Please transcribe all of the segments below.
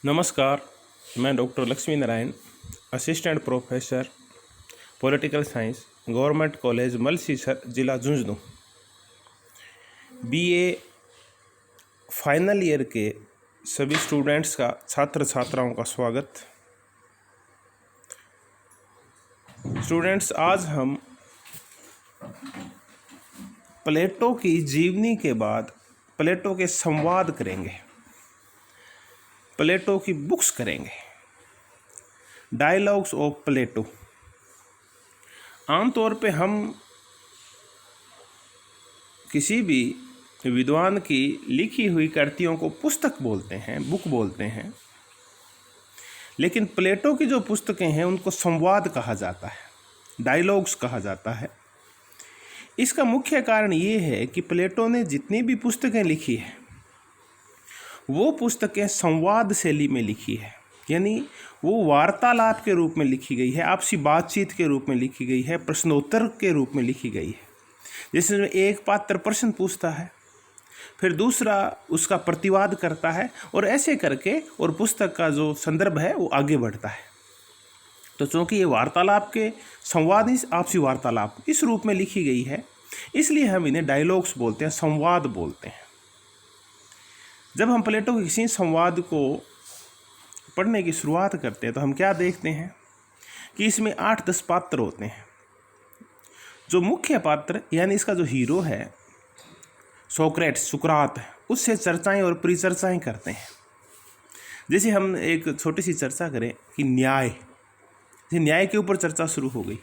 नमस्कार। मैं doctor Lakshmi Narayan, assistant professor political science, government college Malsisar, जिला झुंझुनू। बीए फाइनल ईयर के सभी स्टूडेंट्स का, छात्र छात्राओं का स्वागत। स्टूडेंट्स, आज हम प्लेटो की जीवनी के बाद प्लेटो के संवाद करेंगे, प्लेटो की बुक्स करेंगे, डायलॉग्स ऑफ प्लेटो। आमतौर पे हम किसी भी विद्वान की लिखी हुई कृतियों को पुस्तक बोलते हैं, बुक बोलते हैं, लेकिन प्लेटो की जो पुस्तकें हैं उनको संवाद कहा जाता है, डायलॉग्स कहा जाता है। इसका मुख्य कारण ये है कि प्लेटो ने जितनी भी पुस्तकें लिखी है वो पुस्तकें संवाद शैली में लिखी है, यानी वो वार्तालाप के रूप में लिखी गई है, आपसी बातचीत के रूप में लिखी गई है, प्रश्नोत्तर के रूप में लिखी गई है। जिसमें एक पात्र प्रश्न पूछता है, फिर दूसरा उसका प्रतिवाद करता है, और ऐसे करके और पुस्तक का जो संदर्भ है वो आगे बढ़ता है। तो चूँकि ये वार्तालाप के संवाद, आपसी वार्तालाप इस रूप में लिखी गई है, इसलिए हम इन्हें डायलॉग्स बोलते हैं, संवाद बोलते हैं। जब हम प्लेटो के किसी संवाद को पढ़ने की शुरुआत करते हैं तो हम क्या देखते हैं कि इसमें 8-10 पात्र होते हैं। जो मुख्य पात्र यानी इसका जो हीरो है सोक्रेट्स, सुकरात, उससे चर्चाएं और परिचर्चाएं करते हैं। जैसे हम एक छोटी सी चर्चा करें कि न्याय के ऊपर चर्चा शुरू हो गई,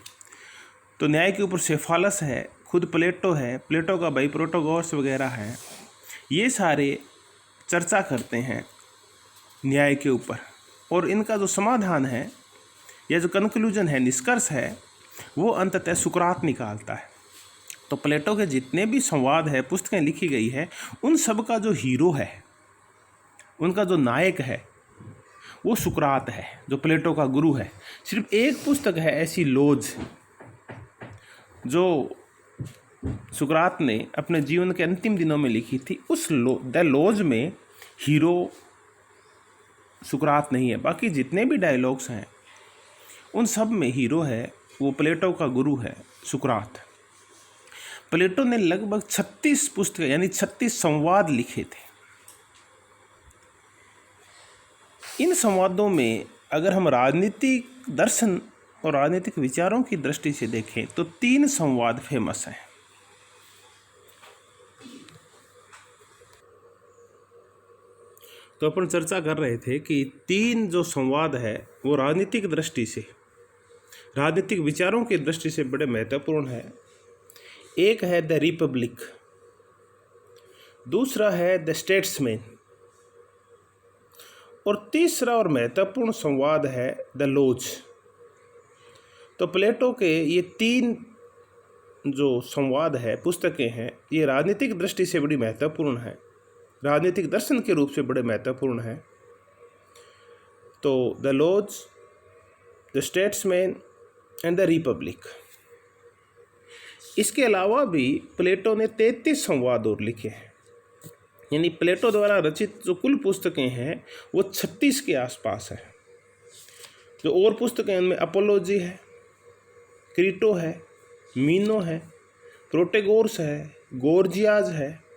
तो न्याय के ऊपर सेफालस है, खुद प्लेटो है, प्लेटो का भाई प्रोटोगोरस वगैरह है, ये सारे चर्चा करते हैं न्याय के ऊपर, और इनका जो समाधान है या जो कंक्लूजन है, निष्कर्ष है, वो अंततः सुकरात निकालता है। तो प्लेटो के जितने भी संवाद है, पुस्तकें लिखी गई है, उन सब का जो हीरो है, उनका जो नायक है, वो सुकरात है, जो प्लेटो का गुरु है। सिर्फ एक पुस्तक है ऐसी, लोज, जो सुकरात ने अपने जीवन के अंतिम दिनों में लिखी थी। उस द लॉज में हीरो सुकरात नहीं है। बाकी जितने भी डायलॉग्स हैं उन सब में हीरो है वो प्लेटो का गुरु है, सुकरात। प्लेटो ने लगभग 36 पुस्तकें यानी 36 संवाद लिखे थे। इन संवादों में अगर हम राजनीतिक दर्शन और राजनीतिक विचारों की दृष्टि से देखें तो 3 संवाद फेमस हैं। तो अपन चर्चा कर रहे थे कि 3 जो संवाद है वो राजनीतिक दृष्टि से, राजनीतिक विचारों की दृष्टि से बड़े महत्वपूर्ण है। एक है द रिपब्लिक, दूसरा है द स्टेट्समैन, और तीसरा और महत्वपूर्ण संवाद है द लॉज। तो प्लेटो के ये 3 जो संवाद है, पुस्तकें हैं, ये राजनीतिक दृष्टि से बड़ी महत्वपूर्ण है, राजनीतिक दर्शन के रूप से बड़े महत्वपूर्ण है। तो the laws, the statesman and the republic. इसके अलावा भी प्लेटो ने 33 संवाद और लिखे हैं, यानी प्लेटो द्वारा रचित जो कुल पुस्तकें हैं वो 36 के आसपास है। जो और पुस्तकें उनमें अपोलॉजी है, क्रीटो है, मीनो है, प्रोटेगोरस है, गोर्जियाज है।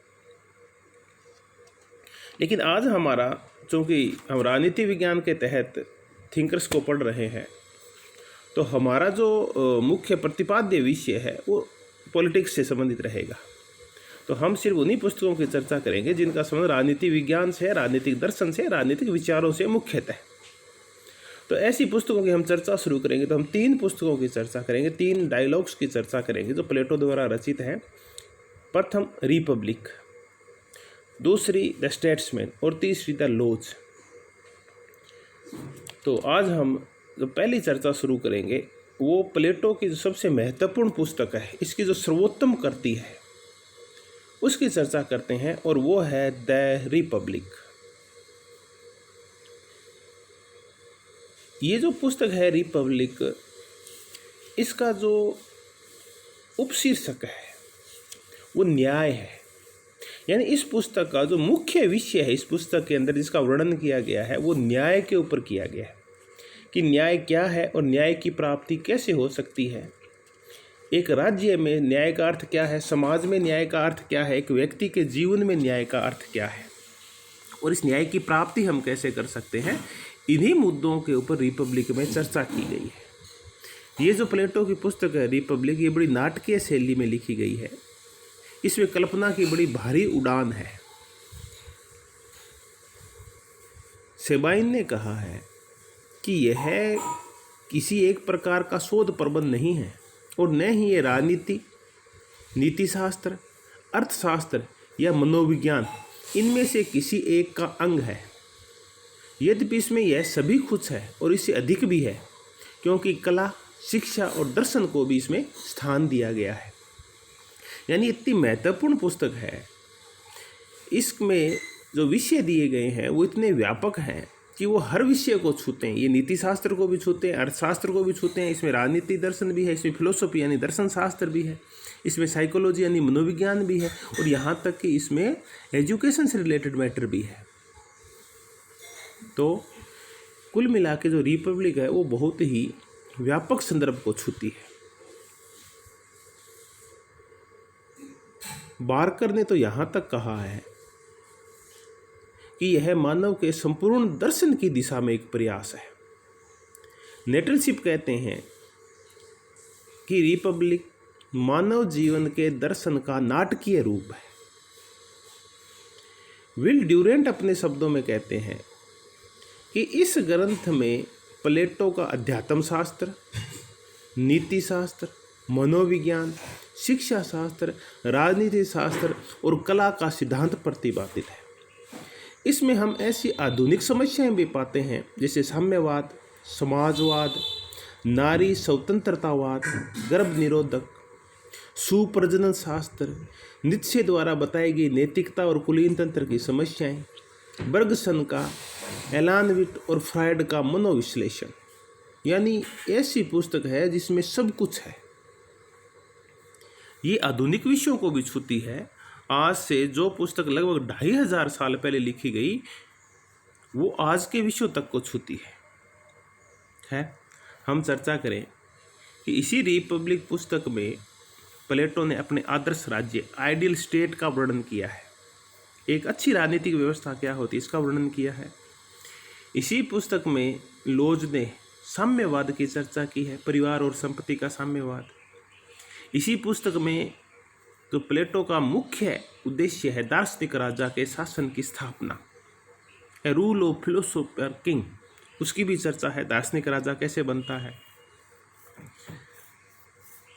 लेकिन आज हमारा, चूँकि हम राजनीति विज्ञान के तहत थिंकर्स को पढ़ रहे हैं, तो हमारा जो मुख्य प्रतिपाद्य विषय है वो पॉलिटिक्स से संबंधित रहेगा। तो हम सिर्फ उन्हीं पुस्तकों की चर्चा करेंगे जिनका संबंध राजनीति विज्ञान से, राजनीतिक दर्शन से, राजनीतिक विचारों से मुख्यतः। तो ऐसी पुस्तकों की हम चर्चा शुरू करेंगे तो हम 3 पुस्तकों की चर्चा करेंगे, 3 डायलॉग्स की चर्चा करेंगे जो प्लेटो द्वारा रचित हैं। प्रथम रिपब्लिक, दूसरी द स्टेट्समैन और तीसरी द लॉज। तो आज हम जो पहली चर्चा शुरू करेंगे वो प्लेटो की जो सबसे महत्वपूर्ण पुस्तक है, इसकी जो सर्वोत्तम कृति है, उसकी चर्चा करते हैं, और वो है द रिपब्लिक। ये जो पुस्तक है रिपब्लिक, इसका जो उपशीर्षक है वो न्याय है। यानी इस पुस्तक का जो मुख्य विषय है इस पुस्तक के अंदर जिसका वर्णन किया गया है वो न्याय के ऊपर किया गया है कि न्याय क्या है और न्याय की प्राप्ति कैसे हो सकती है। एक राज्य में न्याय का अर्थ क्या है, समाज में न्याय का अर्थ क्या है, एक व्यक्ति के जीवन में न्याय का अर्थ क्या है और इस न्याय की प्राप्ति हम कैसे कर सकते हैं, इन्हीं मुद्दों के ऊपर रिपब्लिक में चर्चा की गई है। ये जो प्लेटो की पुस्तक है रिपब्लिक, ये बड़ी नाटकीय शैली में लिखी गई है। इसमें कल्पना की बड़ी भारी उड़ान है। सेबाइन ने कहा है कि यह किसी एक प्रकार का शोध प्रबंध नहीं है और न ही ये राजनीति, नीतिशास्त्र, अर्थशास्त्र या मनोविज्ञान इनमें से किसी एक का अंग है। यद्यपि इसमें यह सभी कुछ है और इससे अधिक भी है, क्योंकि कला, शिक्षा और दर्शन को भी इसमें स्थान दिया गया है। यानी इतनी महत्वपूर्ण पुस्तक है, इसमें जो विषय दिए गए हैं वो इतने व्यापक हैं कि वो हर विषय को छूते हैं। ये नीति शास्त्र को भी छूते हैं, अर्थशास्त्र को भी छूते हैं, इसमें राजनीति दर्शन भी है, इसमें फिलोसफी यानी दर्शन शास्त्र भी है, इसमें साइकोलॉजी यानी मनोविज्ञान भी है और यहाँ तक कि इसमें एजुकेशन से रिलेटेड मैटर भी है। तो कुल मिला के जो रिपब्लिक है वो बहुत ही व्यापक संदर्भ को छूती है। बार्कर ने तो यहाँ तक कहा है कि यह मानव के संपूर्ण दर्शन की दिशा में एक प्रयास है। नेटलशिप कहते हैं कि रिपब्लिक मानव जीवन के दर्शन का नाटकीय रूप है। विल ड्यूरेंट अपने शब्दों में कहते हैं कि इस ग्रंथ में प्लेटो का अध्यात्म शास्त्र, नीति शास्त्र, मनोविज्ञान, शिक्षा शास्त्र, राजनीति शास्त्र और कला का सिद्धांत प्रतिपादित है। इसमें हम ऐसी आधुनिक समस्याएं भी पाते हैं जैसे साम्यवाद, समाजवाद, नारी स्वतंत्रतावाद, गर्भ निरोधक, सुप्रजनन शास्त्र, नीत्शे द्वारा बताई गई नैतिकता और कुलीन तंत्र की समस्याएं, बर्गसन का, एलान विट और फ्रायड का मनोविश्लेषण। यानी ऐसी पुस्तक है जिसमें सब कुछ है। ये आधुनिक विषयों को भी छूती है। आज से जो पुस्तक लगभग 2500 साल पहले लिखी गई वो आज के विषयों तक को छूती है। हम चर्चा करें कि इसी रिपब्लिक पुस्तक में प्लेटो ने अपने आदर्श राज्य, आइडियल स्टेट का वर्णन किया है। एक अच्छी राजनीतिक व्यवस्था क्या होती है इसका वर्णन किया है। इसी पुस्तक में लोज ने साम्यवाद की चर्चा की है, परिवार और संपत्ति का साम्यवाद। इसी पुस्तक में तो प्लेटो का मुख्य उद्देश्य है दार्शनिक राजा के शासन की स्थापना, a rule of philosopher king, उसकी भी चर्चा है, दार्शनिक राजा कैसे बनता है।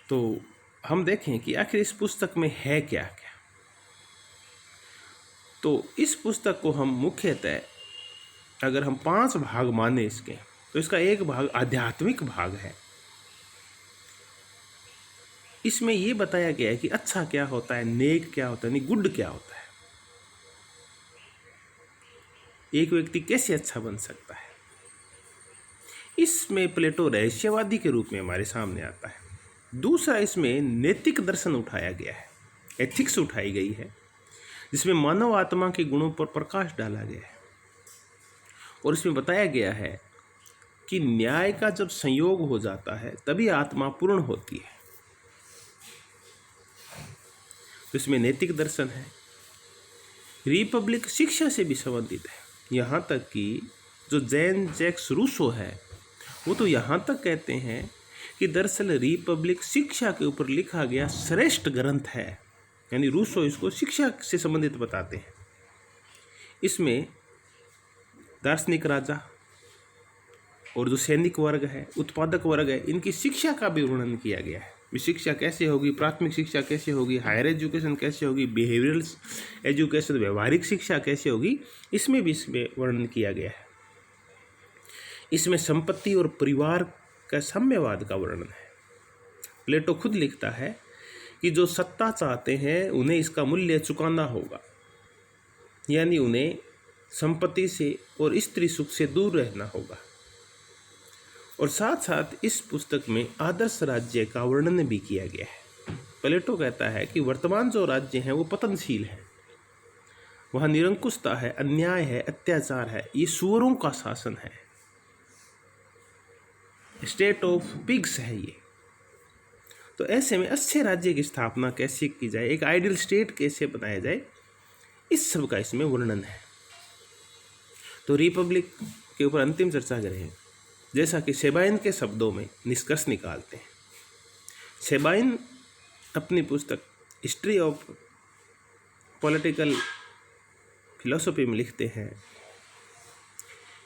तो हम देखें कि आखिर इस पुस्तक में है क्या क्या। तो इस पुस्तक को हम मुख्यतः अगर हम 5 भाग माने इसके, तो इसका एक भाग आध्यात्मिक भाग है। इसमें यह बताया गया है कि अच्छा क्या होता है, नेक क्या होता है, नहीं गुड क्या होता है, एक व्यक्ति कैसे अच्छा बन सकता है। इसमें प्लेटो रहस्यवादी के रूप में हमारे सामने आता है। दूसरा, इसमें नैतिक दर्शन उठाया गया है, एथिक्स उठाई गई है, जिसमें मानव आत्मा के गुणों पर प्रकाश डाला गया है। और इसमें बताया गया है कि न्याय का जब संयोग हो जाता है तभी आत्मा पूर्ण होती है। तो इसमें नैतिक दर्शन है। रिपब्लिक शिक्षा से भी संबंधित है। यहाँ तक कि जो जैन जैक्स रूसो है वो तो यहाँ तक कहते हैं कि दरअसल रिपब्लिक शिक्षा के ऊपर लिखा गया श्रेष्ठ ग्रंथ है। यानी रूसो इसको शिक्षा से संबंधित बताते हैं। इसमें दार्शनिक राजा और जो सैनिक वर्ग है, उत्पादक वर्ग है, इनकी शिक्षा का भी वर्णन किया गया है। शिक्षा कैसे होगी, प्राथमिक शिक्षा कैसे होगी, हायर एजुकेशन कैसे होगी, बिहेवियरल एजुकेशन व्यवहारिक शिक्षा कैसे होगी, इसमें भी इसमें वर्णन किया गया है। इसमें संपत्ति और परिवार का साम्यवाद का वर्णन है। प्लेटो खुद लिखता है कि जो सत्ता चाहते हैं उन्हें इसका मूल्य चुकाना होगा, यानी उन्हें संपत्ति से और स्त्री सुख से दूर रहना होगा। और साथ साथ इस पुस्तक में आदर्श राज्य का वर्णन भी किया गया है। प्लेटो कहता है कि वर्तमान जो राज्य हैं वो पतनशील है, वहाँ निरंकुशता है, अन्याय है, अत्याचार है, ये सुअरों का शासन है, स्टेट ऑफ पिग्स है ये। तो ऐसे में अच्छे राज्य की स्थापना कैसे की जाए, एक आइडियल स्टेट कैसे बनाया जाए, इस सब का इसमें वर्णन है। तो रिपब्लिक के ऊपर अंतिम चर्चा करें, जैसा कि सेबाइन के शब्दों में निष्कर्ष निकालते हैं। सेबाइन अपनी पुस्तक हिस्ट्री ऑफ पॉलिटिकल फिलॉसफी में लिखते हैं,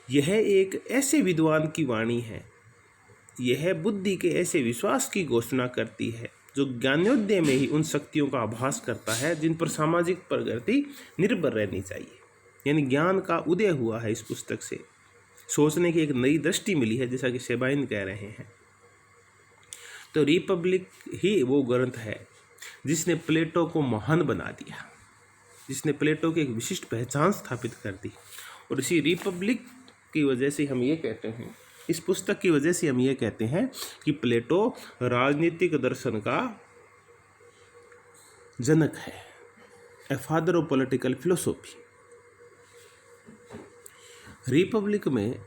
यह एक ऐसे विद्वान की वाणी है, यह बुद्धि के ऐसे विश्वास की घोषणा करती है जो ज्ञानोदय में ही उन शक्तियों का आभास करता है जिन पर सामाजिक प्रगति निर्भर रहनी चाहिए। यानी ज्ञान का उदय हुआ है इस पुस्तक से, सोचने की एक नई दृष्टि मिली है, जैसा कि सेबाइन कह रहे हैं। तो रिपब्लिक ही वो ग्रंथ है जिसने प्लेटो को महान बना दिया, जिसने प्लेटो की एक विशिष्ट पहचान स्थापित कर दी। और इसी रिपब्लिक की वजह से हम ये कहते हैं, इस पुस्तक की वजह से हम ये कहते हैं कि प्लेटो राजनीतिक दर्शन का जनक है, a father of political philosophy. Republic में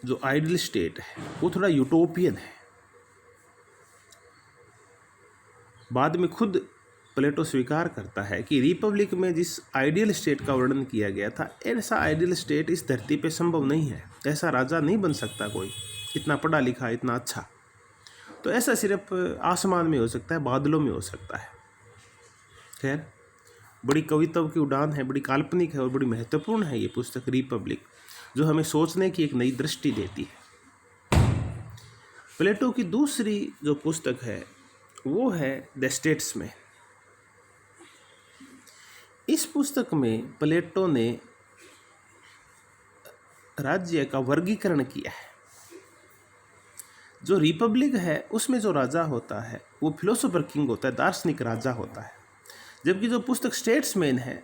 जो आइडियल स्टेट है वो थोड़ा यूटोपियन है। बाद में खुद प्लेटो स्वीकार करता है कि रिपब्लिक में जिस आइडियल स्टेट का वर्णन किया गया था, ऐसा आइडियल स्टेट इस धरती पे संभव नहीं है। ऐसा राजा नहीं बन सकता कोई, इतना पढ़ा लिखा, इतना अच्छा। तो ऐसा सिर्फ आसमान में हो सकता है, बादलों में हो सकता है। खैर, बड़ी कविताओं की उड़ान है, बड़ी काल्पनिक है और बड़ी महत्वपूर्ण है ये पुस्तक रिपब्लिक, जो हमें सोचने की एक नई दृष्टि देती है। प्लेटो की दूसरी जो पुस्तक है वो है द स्टेट्समैन। इस पुस्तक में प्लेटो ने राज्य का वर्गीकरण किया है। जो रिपब्लिक है उसमें जो राजा होता है वो फिलोसोफर किंग होता है, दार्शनिक राजा होता है। जबकि जो पुस्तक स्टेट्समैन है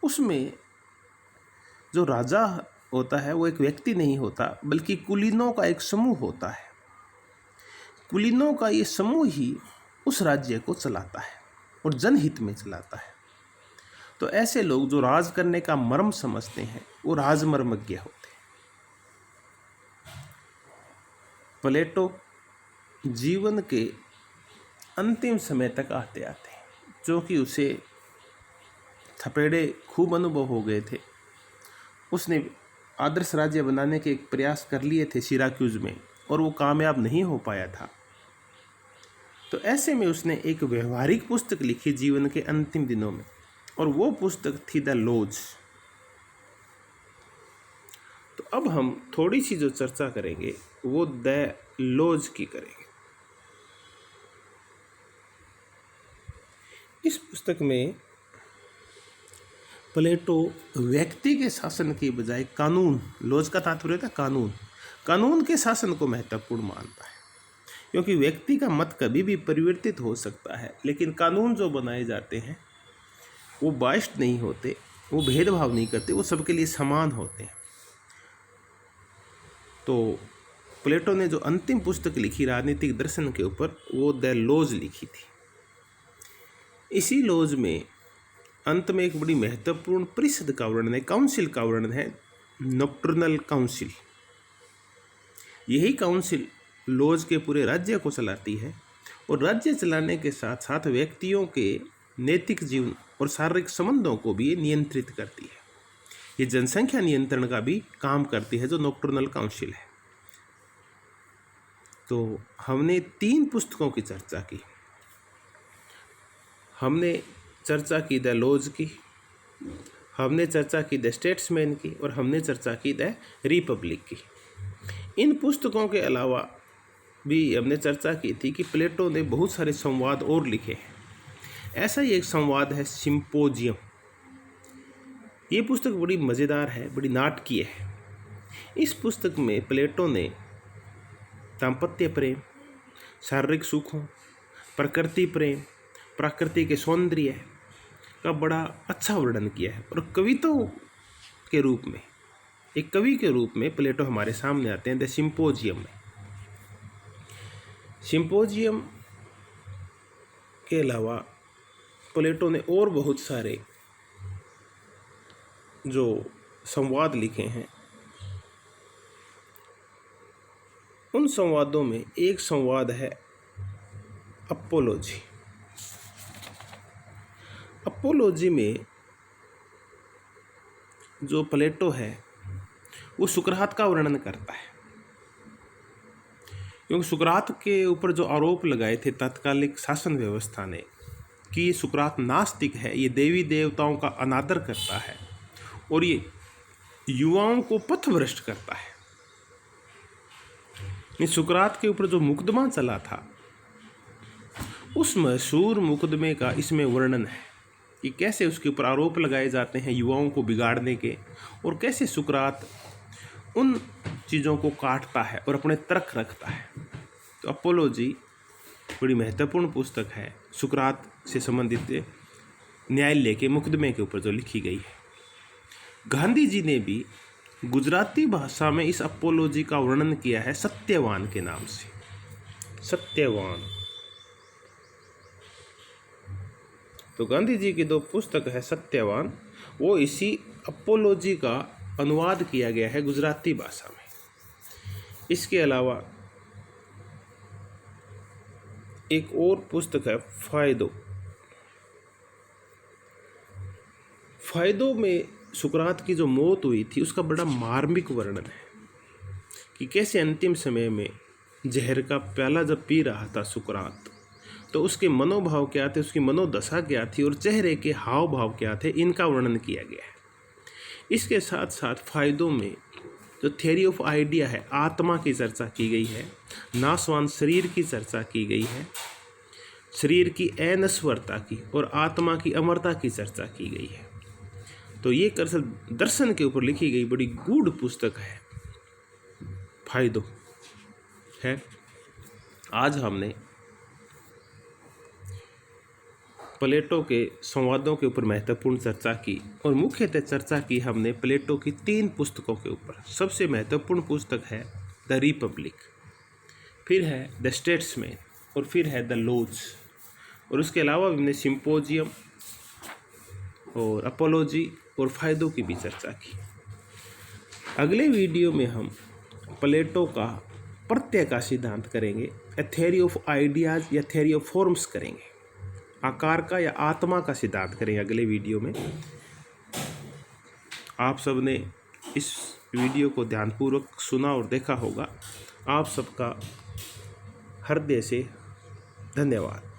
उसमें जो राजा होता है वो एक व्यक्ति नहीं होता, बल्कि कुलीनों का एक समूह होता है। कुलीनों का ये समूह ही उस राज्य को चलाता है और जनहित में चलाता है। तो ऐसे लोग जो राज करने का मर्म समझते हैं वो राजमर्मज्ञ होते हैं। प्लेटो जीवन के अंतिम समय तक आते आते हैं, जो कि उसे थपेड़े खूब अनुभव हो गए थे। उसने आदर्श राज्य बनाने के एक प्रयास कर लिए थे सिराक्यूज में, और वो कामयाब नहीं हो पाया था। तो ऐसे में उसने एक व्यवहारिक पुस्तक लिखी जीवन के अंतिम दिनों में, और वो पुस्तक थी द लॉज। तो अब हम थोड़ी सी जो चर्चा करेंगे वो द लॉज की करेंगे। इस पुस्तक में प्लेटो व्यक्ति के शासन की बजाय कानून, लॉज का तात्पर्य था कानून के शासन को महत्वपूर्ण मानता है, क्योंकि व्यक्ति का मत कभी भी परिवर्तित हो सकता है, लेकिन कानून जो बनाए जाते हैं वो बाइस्ड नहीं होते, वो भेदभाव नहीं करते, वो सबके लिए समान होते हैं। तो प्लेटो ने जो अंतिम पुस्तक लिखी राजनीतिक दर्शन के ऊपर, वो द लॉज लिखी थी। इसी लॉज में अंत में एक बड़ी महत्वपूर्ण परिषद का वर्णन है, काउंसिल का वर्णन है, नॉक्टर्नल काउंसिल। यही काउंसिल लॉज के पूरे राज्य को चलाती है, और राज्य चलाने के साथ साथ व्यक्तियों के नैतिक जीवन और शारीरिक संबंधों को भी नियंत्रित करती है। ये जनसंख्या नियंत्रण का भी काम करती है, जो नॉक्टर्नल काउंसिल है। तो हमने 3 पुस्तकों की चर्चा की। हमने चर्चा की द लॉज की, हमने चर्चा की द स्टेट्समैन की, और हमने चर्चा की द रिपब्लिक की। इन पुस्तकों के अलावा भी हमने चर्चा की थी कि प्लेटो ने बहुत सारे संवाद और लिखे हैं। ऐसा ही एक संवाद है सिंपोजियम। ये पुस्तक बड़ी मज़ेदार है, बड़ी नाटकीय है। इस पुस्तक में प्लेटो ने दाम्पत्य प्रेम, शारीरिक सुखों, प्रकृति प्रेम, प्रकृति के सौंदर्य का बड़ा अच्छा वर्णन किया है। और कविताओं के रूप में, एक कवि के रूप में प्लेटो हमारे सामने आते हैं द सिंपोजियम में। सिंपोजियम के अलावा प्लेटो ने और बहुत सारे जो संवाद लिखे हैं, उन संवादों में एक संवाद है अपोलोजी। अपोलोजी में जो प्लेटो है वो सुकरात का वर्णन करता है, क्योंकि सुकरात के ऊपर जो आरोप लगाए थे तात्कालिक शासन व्यवस्था ने कि सुकरात नास्तिक है, ये देवी देवताओं का अनादर करता है और ये युवाओं को पथभ्रष्ट करता है। इस सुकरात के ऊपर जो मुकदमा चला था, उस मशहूर मुकदमे का इसमें वर्णन है कि कैसे उसके ऊपर आरोप लगाए जाते हैं युवाओं को बिगाड़ने के, और कैसे सुकरात उन चीज़ों को काटता है और अपने तर्क रखता है। तो अपोलोजी बड़ी महत्वपूर्ण पुस्तक है सुकरात से संबंधित न्यायालय के मुकदमे के ऊपर जो लिखी गई है। गांधी जी ने भी गुजराती भाषा में इस अपोलोजी का वर्णन किया है सत्यवान के नाम से। सत्यवान। तो गांधी जी की दो पुस्तक है सत्यवान, वो इसी अपोलोजी का अनुवाद किया गया है गुजराती भाषा में। इसके अलावा एक और पुस्तक है फायदो। फायदो में सुकरात की जो मौत हुई थी उसका बड़ा मार्मिक वर्णन है कि कैसे अंतिम समय में जहर का प्याला जब पी रहा था सुकरात, तो उसके मनोभाव क्या थे, उसकी मनोदशा क्या थी और चेहरे के हाव भाव क्या थे, इनका वर्णन किया गया है। इसके साथ साथ फायदों में जो थ्योरी ऑफ आइडिया है, आत्मा की चर्चा की गई है, नाशवान शरीर की चर्चा की गई है, शरीर की अनश्वरता की और आत्मा की अमरता की चर्चा की गई है। तो ये दर्शन के ऊपर लिखी गई बड़ी गूढ़ पुस्तक है फायदो है। आज हमने प्लेटो के संवादों के ऊपर महत्वपूर्ण चर्चा की और मुख्यतः चर्चा की हमने प्लेटो की 3 पुस्तकों के ऊपर। सबसे महत्वपूर्ण पुस्तक है द रिपब्लिक, फिर है द स्टेट्समैन और फिर है द लॉज, और उसके अलावा हमने सिंपोजियम और अपोलोजी और फायदों की भी चर्चा की। अगले वीडियो में हम प्लेटो का प्रत्यय का सिद्धांत करेंगे, ए थ्योरी ऑफ आइडियाज या थ्योरी ऑफ फॉर्म्स करेंगे, आकार का या आत्मा का सिद्धांत करेंगे अगले वीडियो में। आप सब ने इस वीडियो को ध्यानपूर्वक सुना और देखा होगा। आप सबका हृदय से धन्यवाद।